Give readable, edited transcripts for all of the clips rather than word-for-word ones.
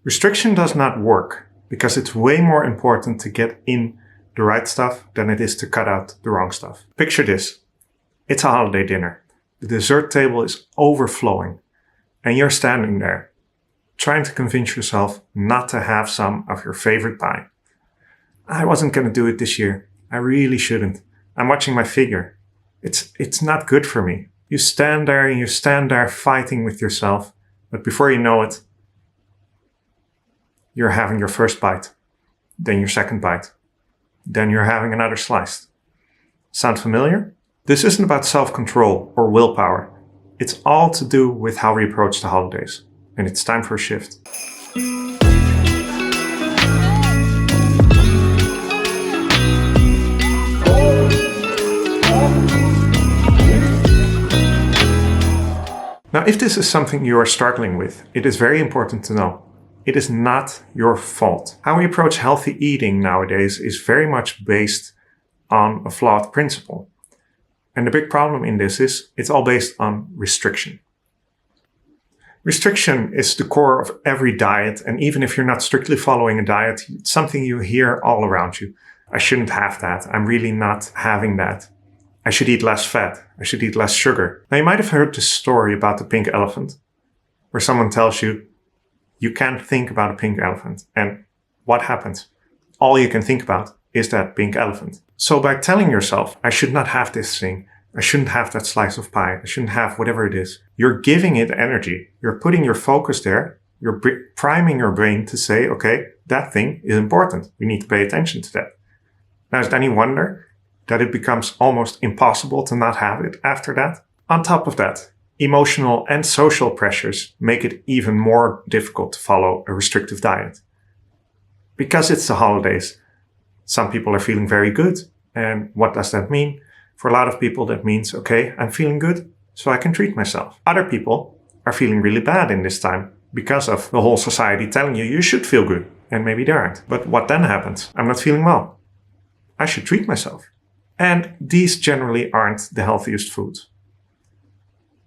Restriction does not work because it's way more important to get in the right stuff than it is to cut out the wrong stuff. Picture this. It's a holiday dinner. The dessert table is overflowing and you're standing there trying to convince yourself not to have some of your favorite pie. I wasn't going to do it this year. I really shouldn't. I'm watching my figure. It's not good for me. You stand there fighting with yourself, but before you know it, you're having your first bite, then your second bite, then you're having another slice. Sound familiar? This isn't about self-control or willpower. It's all to do with how we approach the holidays. And it's time for a shift. Now, if this is something you are struggling with, it is very important to know. It is not your fault. How we approach healthy eating nowadays is very much based on a flawed principle. And the big problem in this is it's all based on restriction. Restriction is the core of every diet, and even if you're not strictly following a diet, it's something you hear all around you. I shouldn't have that. I'm really not having that. I should eat less fat. I should eat less sugar. Now, you might have heard this story about the pink elephant, where someone tells you, you can't think about a pink elephant. And what happens? All you can think about is that pink elephant. So by telling yourself, I should not have this thing, I shouldn't have that slice of pie, I shouldn't have whatever it is, you're giving it energy. You're putting your focus there. You're priming your brain to say, okay, that thing is important. We need to pay attention to that. Now, is it any wonder that it becomes almost impossible to not have it after that? On top of that, emotional and social pressures make it even more difficult to follow a restrictive diet. Because it's the holidays, some people are feeling very good. And what does that mean? For a lot of people, that means, okay, I'm feeling good, so I can treat myself. Other people are feeling really bad in this time because of the whole society telling you you should feel good, and maybe they aren't. But what then happens? I'm not feeling well. I should treat myself. And these generally aren't the healthiest foods.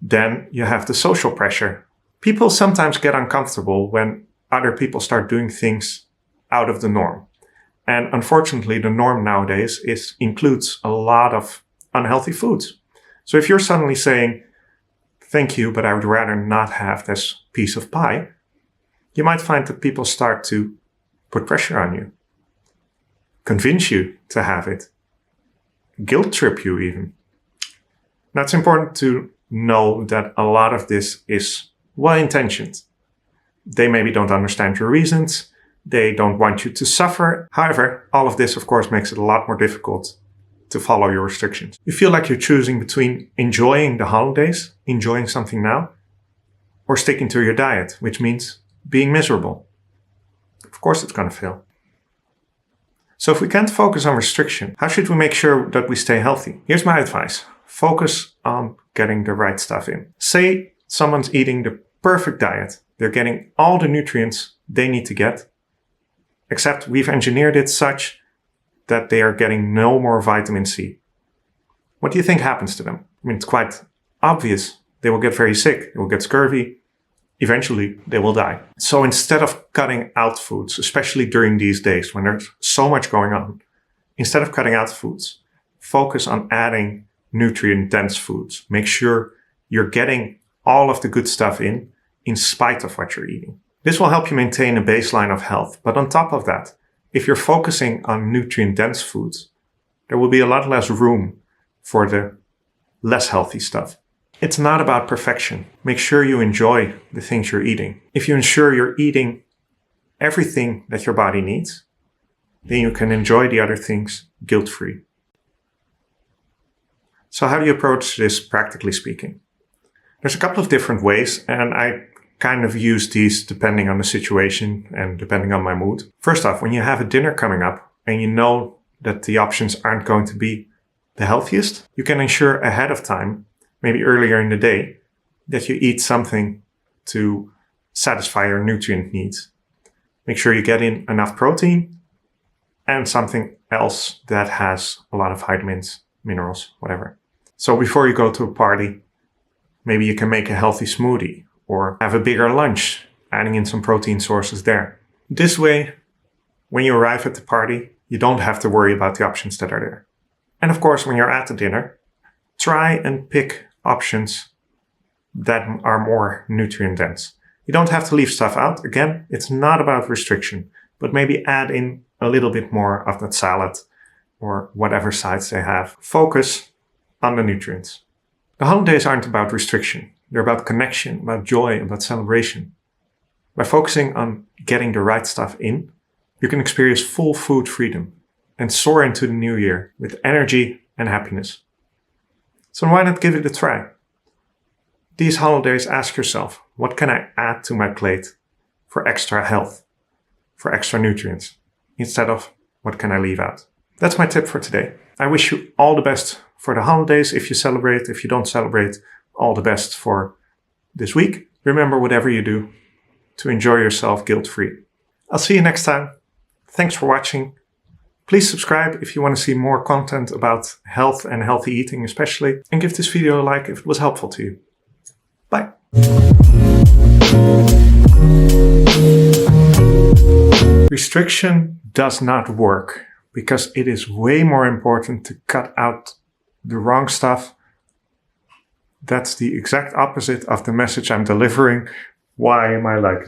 Then you have the social pressure. People sometimes get uncomfortable when other people start doing things out of the norm. And unfortunately, the norm nowadays includes a lot of unhealthy foods. So if you're suddenly saying, thank you, but I would rather not have this piece of pie, you might find that people start to put pressure on you, convince you to have it, guilt trip you even. Now, it's important to know that a lot of this is well-intentioned. They maybe don't understand your reasons. They don't want you to suffer. However, all of this, of course, makes it a lot more difficult to follow your restrictions. You feel like you're choosing between enjoying the holidays, enjoying something now, or sticking to your diet, which means being miserable. Of course, it's going to fail. So if we can't focus on restriction, how should we make sure that we stay healthy? Here's my advice. Focus on getting the right stuff in. Say someone's eating the perfect diet. They're getting all the nutrients they need to get, except we've engineered it such that they are getting no more vitamin C. What do you think happens to them? I mean, it's quite obvious. They will get very sick. They will get scurvy. Eventually, they will die. So instead of cutting out foods, especially during these days when there's so much going on, instead of cutting out foods, focus on adding nutrient-dense foods. Make sure you're getting all of the good stuff in spite of what you're eating. This will help you maintain a baseline of health. But on top of that, if you're focusing on nutrient-dense foods, there will be a lot less room for the less healthy stuff. It's not about perfection. Make sure you enjoy the things you're eating. If you ensure you're eating everything that your body needs, then you can enjoy the other things guilt-free. So how do you approach this practically speaking? There's a couple of different ways, and I kind of use these depending on the situation and depending on my mood. First off, when you have a dinner coming up and you know that the options aren't going to be the healthiest, you can ensure ahead of time, maybe earlier in the day, that you eat something to satisfy your nutrient needs. Make sure you get in enough protein and something else that has a lot of vitamins, minerals, whatever. So before you go to a party, maybe you can make a healthy smoothie or have a bigger lunch adding in some protein sources there. This way, when you arrive at the party, you don't have to worry about the options that are there. And of course, when you're at the dinner, try and pick options that are more nutrient dense. You don't have to leave stuff out. Again, it's not about restriction, but maybe add in a little bit more of that salad or whatever sides they have. Focus on the nutrients. The holidays aren't about restriction. They're about connection, about joy, about celebration. By focusing on getting the right stuff in, you can experience full food freedom and soar into the new year with energy and happiness. So why not give it a try? These holidays, ask yourself, what can I add to my plate for extra health, for extra nutrients, instead of what can I leave out? That's my tip for today. I wish you all the best for the holidays if you celebrate. If you don't celebrate, all the best for this week. Remember, whatever you do, to enjoy yourself guilt-free. I'll see you next time. Thanks for watching. Please subscribe if you want to see more content about health and healthy eating especially, and give this video a like if it was helpful to you. Bye. Restriction does not work because it is way more important to cut out the wrong stuff. That's the exact opposite of the message I'm delivering. Why am I like